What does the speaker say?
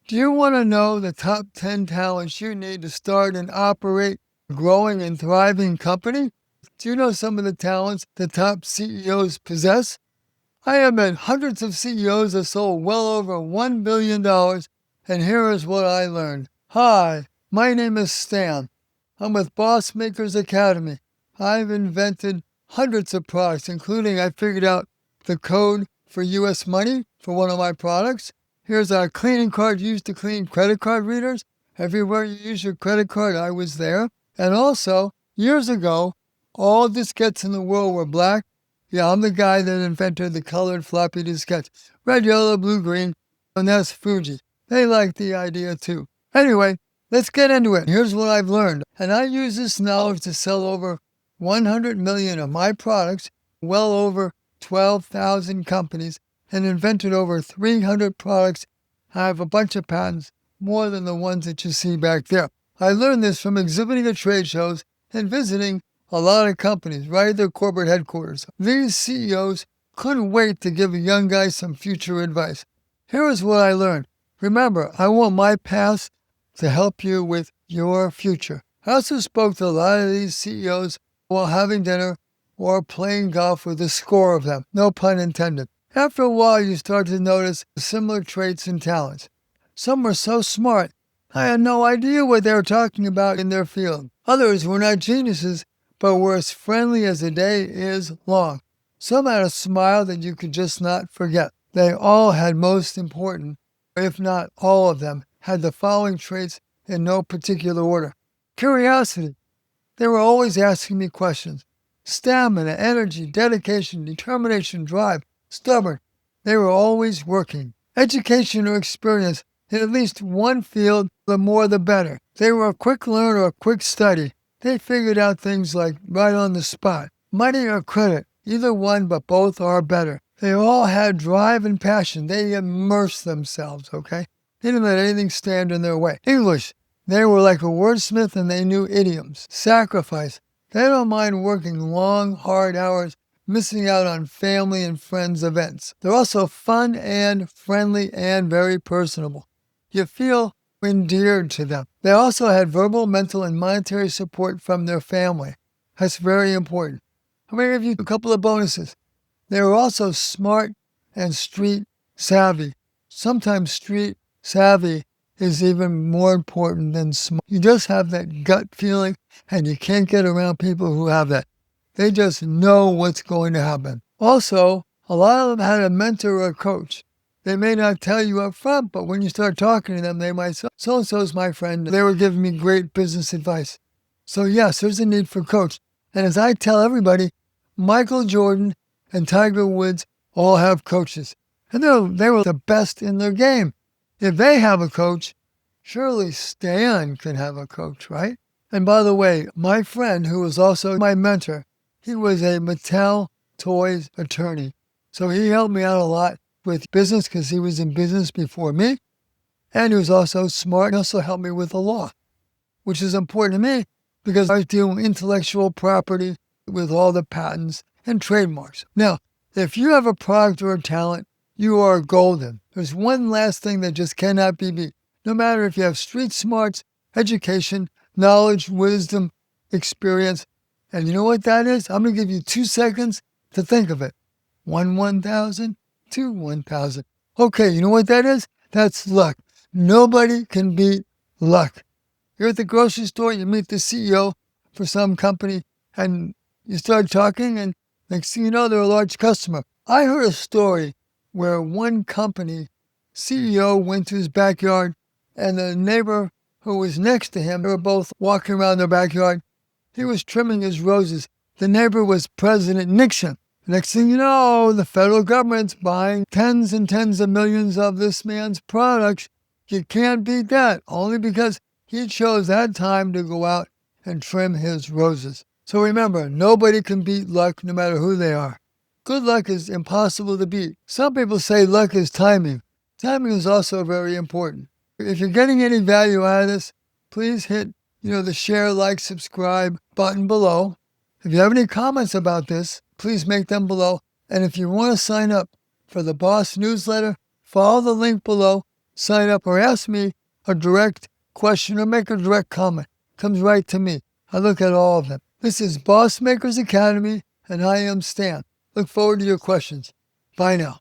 Do you want to know the top 10 talents you need to start and operate a growing and thriving company? Do you know some of the talents the top CEOs possess? I have met hundreds of CEOs that sold well over $1 billion, and here is what I learned. Hi, my name is Stan. I'm with Boss Makers Academy. I've invented hundreds of products, including I figured out the code for US money for one of my products. Here's our cleaning card used to clean credit card readers. Everywhere you use your credit card, I was there. And also, years ago, all diskettes in the world were black. Yeah, I'm the guy that invented the colored floppy diskettes. Red, yellow, blue, green, and that's Fuji. They like the idea too. Anyway, let's get into it. Here's what I've learned. And I use this knowledge to sell over 100 million of my products, well over 12,000 companies, and invented over 300 products. I have a bunch of patents, more than the ones that you see back there. I learned this from exhibiting at trade shows and visiting a lot of companies right at their corporate headquarters. These CEOs couldn't wait to give a young guy some future advice. Here is what I learned. Remember, I want my past to help you with your future. I also spoke to a lot of these CEOs while having dinner or playing golf with a score of them, no pun intended. After a while, you start to notice similar traits and talents. Some were so smart, I had no idea what they were talking about in their field. Others were not geniuses, but were as friendly as the day is long. Some had a smile that you could just not forget. They all had, most important, if not all of them, had the following traits in no particular order. Curiosity. They were always asking me questions. Stamina, energy, dedication, determination, drive, stubborn. They were always working. Education or experience in at least one field, the more the better. They were a quick learner or a quick study. They figured out things like right on the spot. Money or credit, either one, but both are better. They all had drive and passion. They immersed themselves, okay? They didn't let anything stand in their way. English, they were like a wordsmith and they knew idioms. Sacrifice, they don't mind working long, hard hours, missing out on family and friends events. They're also fun and friendly and very personable. You feel endeared to them. They also had verbal, mental, and monetary support from their family. That's very important. I'm going to give you a couple of bonuses. They were also smart and street savvy. Sometimes street savvy is even more important than smart. You just have that gut feeling, and you can't get around people who have that. They just know what's going to happen. Also, a lot of them had a mentor or a coach. They may not tell you up front, but when you start talking to them, they might say, so-and-so's my friend. They were giving me great business advice. So yes, there's a need for a coach. And as I tell everybody, Michael Jordan and Tiger Woods all have coaches. And they were the best in their game. If they have a coach, surely Stan can have a coach, right? And by the way, my friend, who was also my mentor, he was a Mattel toys attorney. So he helped me out a lot with business because he was in business before me. And he was also smart and also helped me with the law, which is important to me because I was dealing with intellectual property with all the patents and trademarks. Now, if you have a product or a talent, you are golden. There's one last thing that just cannot be beat. No matter if you have street smarts, education, knowledge, wisdom, experience. And you know what that is? I'm going to give you 2 seconds to think of it. 1,000, 2, 1,000. Okay, you know what that is? That's luck. Nobody can beat luck. You're at the grocery store, you meet the CEO for some company, and you start talking, and next thing you know, they're a large customer. I heard a story where one company CEO went to his backyard, and the neighbor who was next to him, they were both walking around their backyard. He was trimming his roses. The neighbor was President Nixon. Next thing you know, the federal government's buying tens and tens of millions of this man's products. You can't beat that, only because he chose that time to go out and trim his roses. So remember, nobody can beat luck no matter who they are. Good luck is impossible to beat. Some people say luck is timing. Timing is also very important. If you're getting any value out of this, please hit the share, like, subscribe button below. If you have any comments about this, please make them below. And if you want to sign up for the Boss newsletter, follow the link below sign up or ask me a direct question or make a direct comment. Comes right to me. I look at all of them. This is Boss Makers Academy, and I am Stan. Look forward to your questions. Bye now.